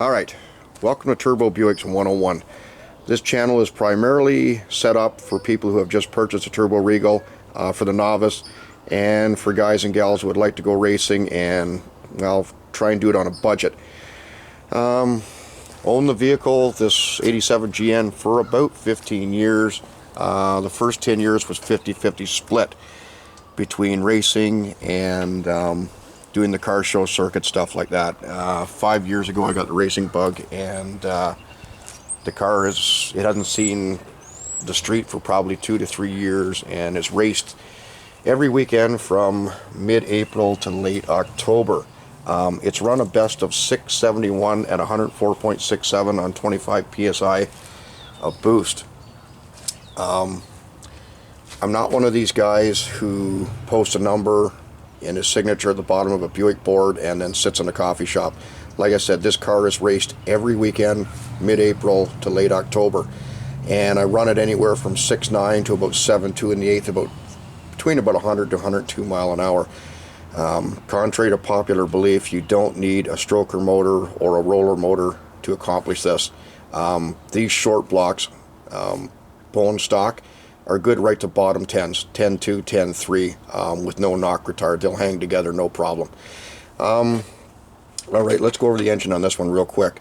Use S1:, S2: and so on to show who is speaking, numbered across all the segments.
S1: Alright, welcome to Turbo Buicks 101. This channel is primarily set up for people who have just purchased a Turbo Regal, for the novice, and for guys and gals who would like to go racing and, well, try and do it on a budget. Own the vehicle, this 87 GN, for about 15 years. The first 10 years was 50-50 split between racing and doing the car show circuit, stuff like that. 5 years ago I got the racing bug, and the car it hasn't seen the street for probably 2 to 3 years, and it's raced every weekend from mid-April to late October. It's run a best of 671 at 104.67 on 25 psi of boost. I'm not one of these guys who posts a number in his signature at the bottom of a Buick board and then sits in a coffee shop. Like I said, this car is raced every weekend, mid-April to late October, and I run it anywhere from 6.9 to about 7.2 in the eighth, between about 100 to 102 mile an hour. Contrary to popular belief, you don't need a stroker motor or a roller motor to accomplish this. These short blocks, bone stock, are good right to bottom 10s, 10.2, 10.3, with no knock retard. They'll hang together, no problem. Alright, let's go over the engine on this one real quick.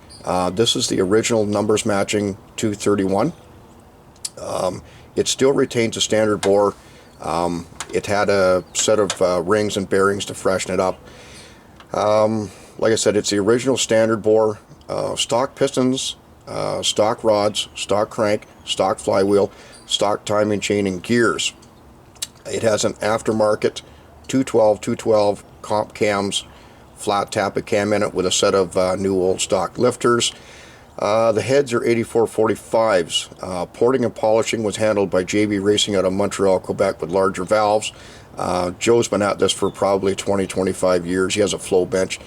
S1: This is the original numbers matching 231. It still retains a standard bore. It had a set of rings and bearings to freshen it up. Like I said, it's the original standard bore, stock pistons, stock rods, stock crank, stock flywheel, stock timing chain, and gears. It has an aftermarket 212 comp cams, flat tappet cam in it with a set of new old stock lifters. The heads are 8445s. Porting and polishing was handled by JB Racing out of Montreal, Quebec, with larger valves. Joe's been at this for probably 20-25 years. He has a flow bench.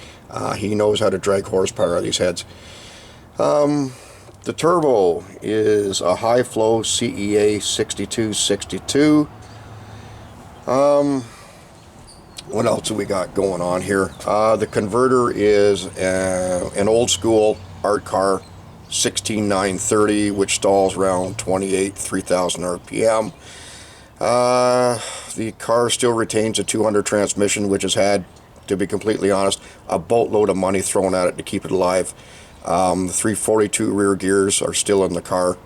S1: He knows how to drag horsepower out of these heads. The turbo is a high flow CEA 6262. What else have we got going on here? The converter is an old school art car 16930, which stalls around 3,000 RPM. The car still retains a 200 transmission, which has had, to be completely honest, a boatload of money thrown at it to keep it alive. The 342 rear gears are still in the car.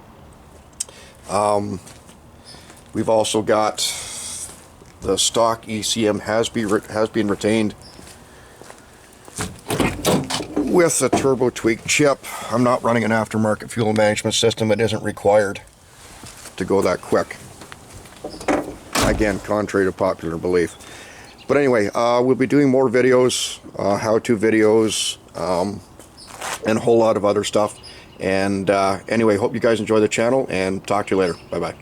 S1: We've also got the stock ECM has been retained with a turbo tweak chip. I'm not running an aftermarket fuel management system. It isn't required to go that quick. Again, contrary to popular belief. But anyway, we'll be doing more videos, how-to videos, and a whole lot of other stuff. And anyway, hope you guys enjoy the channel, and talk to you later. Bye bye.